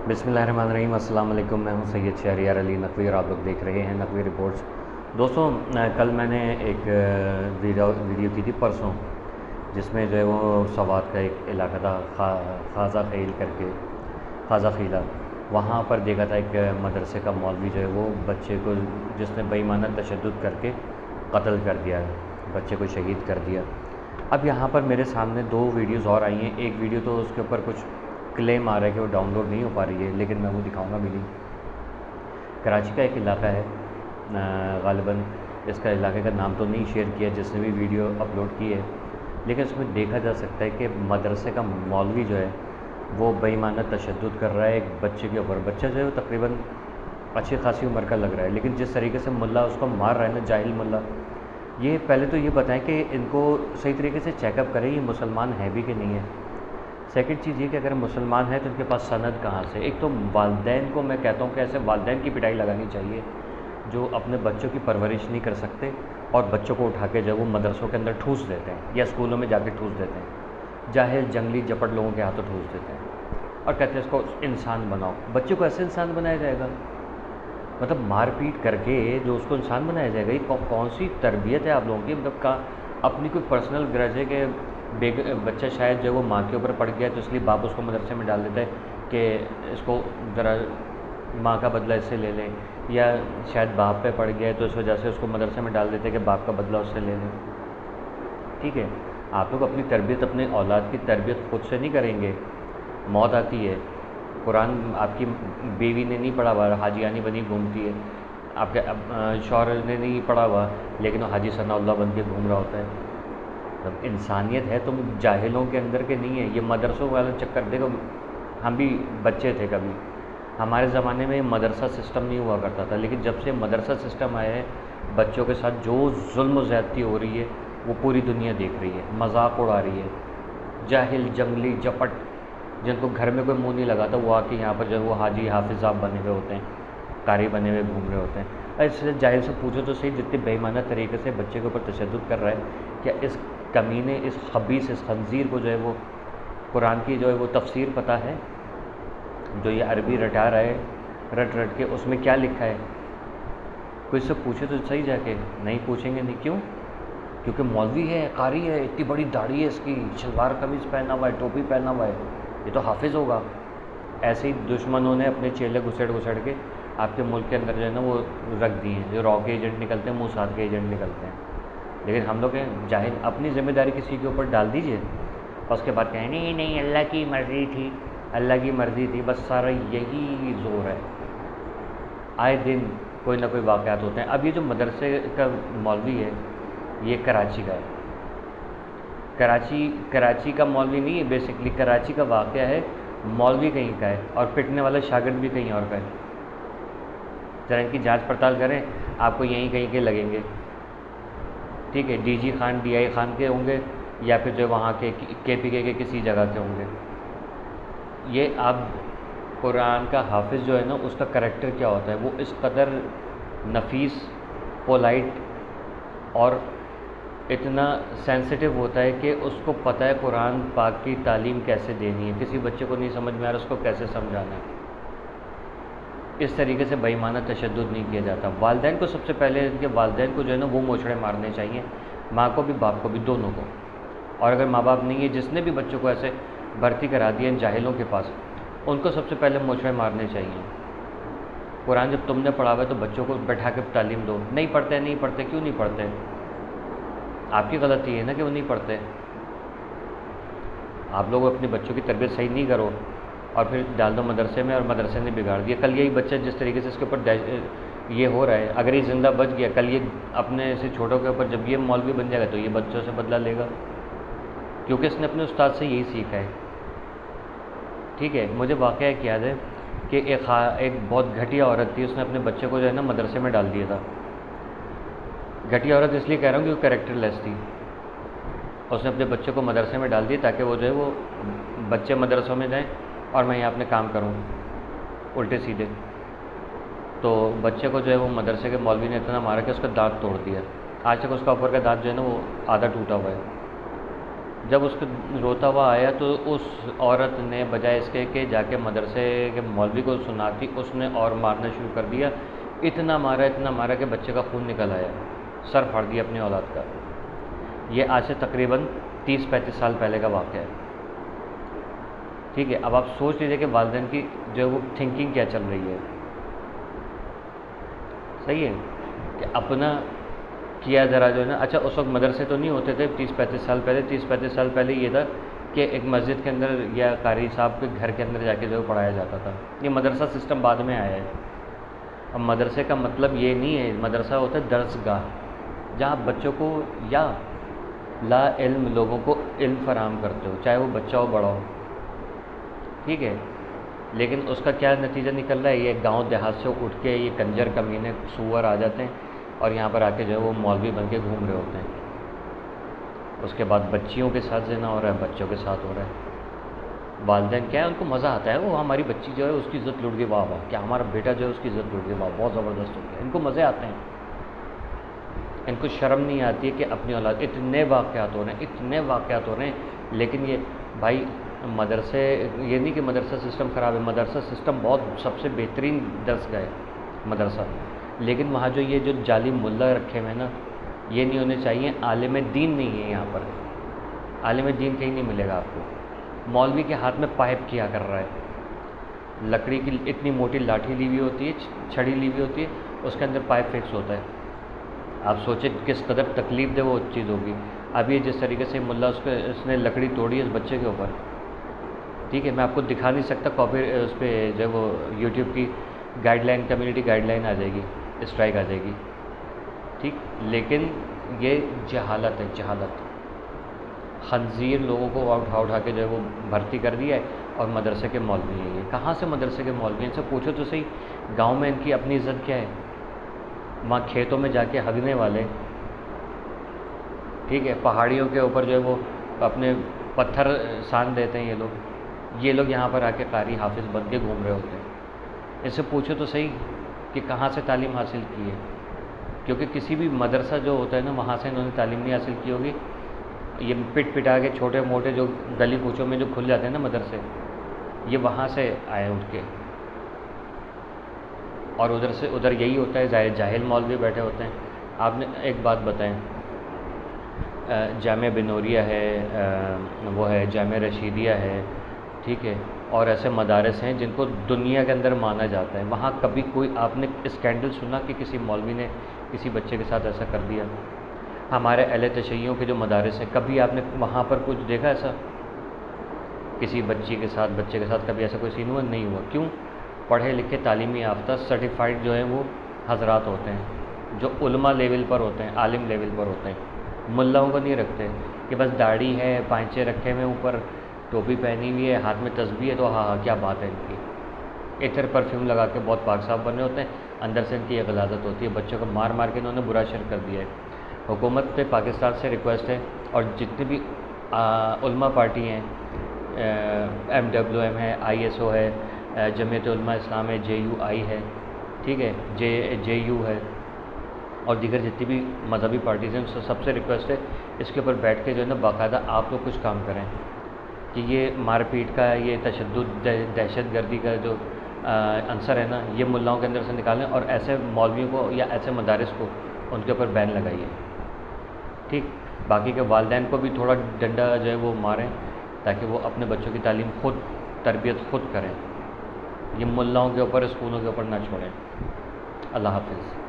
بسم اللہ الرحمن الرحیم۔ السلام علیکم، میں ہوں سید شہریار علی نقوی اور آپ لوگ دیکھ رہے ہیں نقوی رپورٹس۔ دوستوں، کل میں نے ایک ویڈیو کی تھی پرسوں، جس میں جو ہے وہ سوات کا ایک علاقہ تھا خواجہ خیل کر کے، خواجہ خیلہ، وہاں پر دیکھا تھا ایک مدرسے کا مولوی جو ہے وہ بچے کو، جس نے بے ایمانہ تشدد کر کے قتل کر دیا، بچے کو شہید کر دیا۔ اب یہاں پر میرے سامنے دو ویڈیوز اور آئی ہیں۔ ایک ویڈیو تو اس کے اوپر کچھ کلیم آ رہا ہے کہ وہ ڈاؤن لوڈ نہیں ہو پا رہی ہے، لیکن میں وہ دکھاؤں گا بھی نہیں۔ کراچی کا ایک علاقہ ہے، غالباً اس کا علاقے کا نام تو نہیں شیئر کیا جس نے بھی ویڈیو اپلوڈ کی ہے، لیکن اس میں دیکھا جا سکتا ہے کہ مدرسے کا مولوی جو ہے وہ بے ایمانہ تشدد کر رہا ہے ایک بچے کے اوپر۔ بچہ جو ہے وہ تقریباً اچھی خاصی عمر کا لگ رہا ہے، لیکن جس طریقے سے ملا اس کو مار رہا ہے نا، جاہل ملا، یہ پہلے تو یہ بتائیں کہ ان کو صحیح طریقے سے چیک اپ کریں یہ مسلمان ہے بھی کہ نہیں ہے۔ سیکنڈ چیز یہ کہ اگر مسلمان ہے تو ان کے پاس سند کہاں سے؟ ایک تو والدین کو میں کہتا ہوں کہ ایسے والدین کی پٹائی لگانی چاہیے جو اپنے بچوں کی پرورش نہیں کر سکتے اور بچوں کو اٹھا کے جو وہ مدرسوں کے اندر ٹھوس دیتے ہیں یا اسکولوں میں جا کے ٹھوس دیتے ہیں، جاہل جنگلی جپٹ لوگوں کے ہاتھوں ٹھوس دیتے ہیں اور کہتے ہیں اس کو انسان بناؤ۔ بچے کو ایسے انسان بنایا جائے گا؟ مطلب مار پیٹ کر کے جو اس کو انسان بنایا جائے گا؟ یہ کون سی تربیت ہے آپ لوگوں کی؟ مطلب اپنی کوئی پرسنل گرج ہے کہ بچہ شاید جو ہے وہ ماں کے اوپر پڑ گیا تو اس لیے باپ اس کو مدرسے میں ڈال دیتا ہے کہ اس کو ذرا ماں کا بدلہ اس سے لے لیں، یا شاید باپ پہ پڑ گیا ہے تو اس وجہ سے اس کو مدرسے میں ڈال دیتے ہیں کہ باپ کا بدلہ اس سے لے لیں۔ ٹھیک ہے، آپ لوگ اپنی تربیت، اپنے اولاد کی تربیت خود سے نہیں کریں گے، موت آتی ہے۔ قرآن آپ کی بیوی نے نہیں پڑھا ہوا، حاجیانی بنی گھومتی ہے، آپ کے شوہر نے نہیں پڑھا ہوا لیکن وہ حاجی ثناء اللہ بن کے گھوم رہا ہوتا ہے۔ انسانیت ہے تم جاہلوں کے اندر کے نہیں ہے؟ یہ مدرسوں والا چکر دیکھو، ہم بھی بچے تھے کبھی، ہمارے زمانے میں مدرسہ سسٹم نہیں ہوا کرتا تھا، لیکن جب سے مدرسہ سسٹم آیا ہے بچوں کے ساتھ جو ظلم و زیادتی ہو رہی ہے وہ پوری دنیا دیکھ رہی ہے، مذاق اڑا رہی ہے۔ جاہل جنگلی جپٹ جن کو گھر میں کوئی منہ نہیں لگاتا وہ آ کے یہاں پر جو وہ حاجی حافظ صاحب بنے ہوئے ہوتے ہیں، قاری بنے ہوئے گھوم رہے ہوتے ہیں۔ اس سے جاہل سے پوچھو تو صحیح، جتنے بے ایمانہ طریقے سے بچے کے اوپر تشدد کر رہا ہے، کیا اس کمینے، اس خبیث، اس خنزیر کو جو ہے وہ قرآن کی جو ہے وہ تفسیر پتہ ہے؟ جو یہ عربی رٹا رہا ہے رٹ رٹ کے، اس میں کیا لکھا ہے؟ کوئی سے پوچھے تو صحیح جا کے، نہیں پوچھیں گے۔ نہیں کیوں؟ کیونکہ مولوی ہے، قاری ہے، اتنی بڑی داڑھی ہے اس کی، شلوار قمیض پہنا ہوا ہے، ٹوپی پہنا ہوا ہے، یہ تو حافظ ہوگا۔ ایسے ہی دشمنوں نے اپنے چیلے گھسڑ کے آپ کے ملک کے اندر جو ہے نا وہ رکھ دیے ہیں، جو را کے ایجنٹ نکلتے ہیں، موساد کے ایجنٹ نکلتے ہیں۔ لیکن ہم لوگ ہیں جاہل، اپنی ذمہ داری کسی کے اوپر ڈال دیجئے اور اس کے بعد کہیں نہیں اللہ کی مرضی تھی، اللہ کی مرضی تھی، بس سارا یہی زور ہے۔ آئے دن کوئی نہ کوئی واقعات ہوتے ہیں۔ اب یہ جو مدرسے کا مولوی ہے یہ کراچی کا ہے، کراچی کا مولوی نہیں ہے، بیسکلی کراچی کا واقعہ ہے، مولوی کہیں کا ہے اور پٹنے والا شاگرد بھی کہیں اور کا ہے۔ ذرا ان کی جانچ پڑتال کریں، آپ کو یہیں کہیں کے لگیں گے۔ ٹھیک ہے، D G Khan, D I Khan کے ہوں گے یا پھر جو وہاں کے پی کے کسی جگہ کے ہوں گے۔ یہ آپ قرآن کا حافظ جو ہے نا اس کا کریکٹر کیا ہوتا ہے؟ وہ اس قدر نفیس، پولائٹ اور اتنا سینسٹیو ہوتا ہے کہ اس کو پتہ ہے قرآن پاک کی تعلیم کیسے دینی ہے، کسی بچے کو نہیں سمجھ میں آ رہا اس کو کیسے سمجھانا ہے۔ اس طریقے سے بے ایمانہ تشدد نہیں کیا جاتا۔ والدین کو سب سے پہلے ان کے والدین کو جو ہے نا وہ موچھڑے مارنے چاہیے، ماں کو بھی باپ کو بھی، دونوں کو۔ اور اگر ماں باپ نہیں ہے، جس نے بھی بچوں کو ایسے بھرتی کرا دیا ان جاہلوں کے پاس، ان کو سب سے پہلے موچھڑے مارنے چاہیے۔ قرآن جب تم نے پڑھا ہوا ہے تو بچوں کو بیٹھا کے تعلیم دو۔ نہیں پڑھتے، کیوں نہیں پڑھتے؟ آپ کی غلطی ہے نا کہ وہ نہیں پڑھتے۔ آپ لوگ اپنے بچوں کی تربیت صحیح نہیں کرو اور پھر ڈال دو مدرسے میں، اور مدرسے نے بگاڑ دیا۔ کل یہی بچہ جس طریقے سے اس کے اوپر یہ ہو رہا ہے، اگر یہ زندہ بچ گیا، کل یہ اپنے سے چھوٹوں کے اوپر جب یہ مولوی بن جائے گا تو یہ بچوں سے بدلہ لے گا، کیونکہ اس نے اپنے استاد سے یہی سیکھا ہے۔ ٹھیک ہے، مجھے واقعہ ایک یاد ہے کہ ایک بہت گھٹیا عورت تھی، اس نے اپنے بچے کو جو ہے نا مدرسے میں ڈال دیا تھا۔ گھٹیا عورت اس لیے کہہ رہا ہوں کہ وہ کریکٹر لیس تھی۔ اس نے اپنے بچے کو مدرسے میں ڈال دیا تاکہ وہ جو ہے وہ بچے مدرسوں میں جائیں اور میں یہاں اپنے کام کروں الٹے سیدھے۔ تو بچے کو جو ہے وہ مدرسے کے مولوی نے اتنا مارا کہ اس کا دانت توڑ دیا، آج تک اس کا اوپر کا دانت جو ہے نا وہ آدھا ٹوٹا ہوا ہے۔ جب اس کو روتا ہوا آیا تو اس عورت نے بجائے اس کے کہ جا کے مدرسے کے مولوی کو سناتی، اس نے اور مارنا شروع کر دیا، اتنا مارا کہ بچے کا خون نکل آیا، سر پھاڑ دیا اپنی اولاد کا۔ یہ آج سے تقریباً 30-35 سال پہلے کا واقعہ ہے، ٹھیک ہے۔ اب آپ سوچ لیجیے کہ والدین کی جو ہے وہ تھنکنگ کیا چل رہی ہے، صحیح ہے کہ اپنا کیا ذرا جو ہے نا، اچھا اس وقت مدرسے تو نہیں ہوتے تھے 30-35 سال پہلے، 30-35 سال پہلے یہ تھا کہ ایک مسجد کے اندر یا قاری صاحب کے گھر کے اندر جا کے جو پڑھایا جاتا تھا۔ یہ مدرسہ سسٹم بعد میں آیا ہے۔ اب مدرسے کا مطلب یہ نہیں ہے، مدرسہ ہوتا ہے درس گاہ، جہاں بچوں کو یا لا علم لوگوں کو علم فراہم کرتے ہو، چاہے وہ بچہ ہو بڑا ہو، ٹھیک ہے۔ لیکن اس کا کیا نتیجہ نکل رہا ہے؟ یہ گاؤں دیہات سے اٹھ کے یہ کنجر کمینے سور آ جاتے ہیں اور یہاں پر آ کے جو ہے وہ مولوی بن کے گھوم رہے ہوتے ہیں۔ اس کے بعد بچیوں کے ساتھ زنا ہو رہا ہے، بچوں کے ساتھ ہو رہا ہے۔ والدین کیا ہے، ان کو مزہ آتا ہے، وہ ہماری بچی جو ہے اس کی عزت لٹ گئی، واہ واہ، کیا ہمارا بیٹا جو ہے اس کی عزت لٹ گئی، واہ بہت زبردست ہو گیا، ان کو مزے آتے ہیں۔ ان کو شرم نہیں آتی ہے کہ اپنی اولاد، اتنے واقعات ہو رہے ہیں، لیکن یہ بھائی مدرسے، یہ نہیں کہ مدرسہ سسٹم خراب ہے، مدرسہ سسٹم بہت سب سے بہترین درس گاہ ہے مدرسہ، لیکن وہاں جو یہ جو جعلی ملا رکھے ہوئے ہیں نا، یہ نہیں ہونے چاہیے۔ عالم دین نہیں ہے یہاں پر، عالم دین کہیں نہیں ملے گا آپ کو۔ مولوی کے ہاتھ میں پائپ کیا کر رہا ہے، لکڑی کی اتنی موٹی لاٹھی لی ہوئی ہوتی ہے، چھڑی لی ہوئی ہوتی ہے، اس کے اندر پائپ فکس ہوتا ہے۔ آپ سوچیں کس قدر تکلیف دہ وہ چیز ہوگی۔ اب یہ جس طریقے سے ملا اس نے لکڑی توڑی اس بچے کے اوپر، ٹھیک ہے، میں آپ کو دکھا نہیں سکتا، کاپی اس پہ جو ہے وہ یوٹیوب کی guideline, community guideline آ جائے گی، اسٹرائک آ جائے گی، ٹھیک۔ لیکن یہ جہالت ہے، جہالت۔ خنزیر لوگوں کو اٹھا کے جو ہے وہ بھرتی کر دیا ہے، اور مدرسے کے مولوی ہیں یہ۔ کہاں سے مدرسے کے مولوی ہیں؟ ان سے پوچھو تو صحیح، گاؤں میں ان کی اپنی عزت کیا ہے؟ وہاں کھیتوں میں جا کے ہگنے والے، ٹھیک ہے، پہاڑیوں کے اوپر جو ہے وہ اپنے پتھر سان دیتے ہیں یہ لوگ یہاں پر آ کے قاری حافظ بن کے گھوم رہے ہوتے ہیں۔ ان سے پوچھو تو صحیح کہ کہاں سے تعلیم حاصل کی ہے، کیونکہ کسی بھی مدرسہ جو ہوتا ہے نا، وہاں سے انہوں نے تعلیم نہیں حاصل کی ہوگی۔ یہ پٹا کے چھوٹے موٹے جو گلی کوچوں میں جو کھل جاتے ہیں نا مدرسے، یہ وہاں سے آئے اٹھ کے، اور ادھر سے ادھر یہی ہوتا ہے، جاہل مولوی بیٹھے ہوتے ہیں۔ آپ نے ایک بات بتائیں، جامعہ بنوریہ ہے، وہ ہے جامعہ رشیدیہ ہے، ٹھیک ہے، اور ایسے مدارس ہیں جن کو دنیا کے اندر مانا جاتا ہے، وہاں کبھی کوئی آپ نے اسکینڈل سنا کہ کسی مولوی نے کسی بچے کے ساتھ ایسا کر دیا؟ ہمارے اہل تشیعوں کے جو مدارس ہیں، کبھی آپ نے وہاں پر کچھ دیکھا ایسا؟ کسی بچے کے ساتھ کبھی ایسا کوئی سین ہوا؟ نہیں ہوا۔ کیوں؟ پڑھے لکھے تعلیمی یافتہ سرٹیفائڈ جو ہیں وہ حضرات ہوتے ہیں، جو علماء لیول پر ہوتے ہیں، عالم لیول پر ہوتے ہیں، ملاؤں کو نہیں رکھتے کہ بس داڑھی ہے، پائنچے رکھے ہوئے اوپر، ٹوپی پہنی ہوئی ہے، ہاتھ میں تسبیح ہے تو ہاں کیا بات ہے ان کی، عطر پرفیوم لگا کے بہت پاک صاف بنے ہوتے ہیں، اندر سے ان کی یہ غلاظت ہوتی ہے۔ بچوں کو مار کے انہوں نے برا شر کر دیا ہے۔ حکومت پہ پاکستان سے ریکویسٹ ہے، اور جتنی بھی علماء پارٹی ہیں، MWM ہے، ISO ہے، جمعیت علماء اسلام ہے، JUI ہے، ٹھیک ہے، JU ہے، اور دیگر جتنی بھی مذہبی پارٹیز ہیں، ان سے سب سے ریکویسٹ ہے اس کے اوپر بیٹھ کے جو ہے نا باقاعدہ آپ لوگ کچھ کام کریں، کہ یہ مار پیٹ کا، یہ تشدد، دہشت گردی کا جو عنصر ہے نا، یہ ملاؤں کے اندر سے نکالیں، اور ایسے مولویوں کو یا ایسے مدارس کو ان کے اوپر بین لگائیے، ٹھیک۔ باقی کے والدین کو بھی تھوڑا ڈنڈا جو ہے وہ ماریں، تاکہ وہ اپنے بچوں کی تعلیم خود، تربیت خود کریں، یہ ملاؤں کے اوپر، اسکولوں کے اوپر نہ چھوڑیں۔ اللہ حافظ۔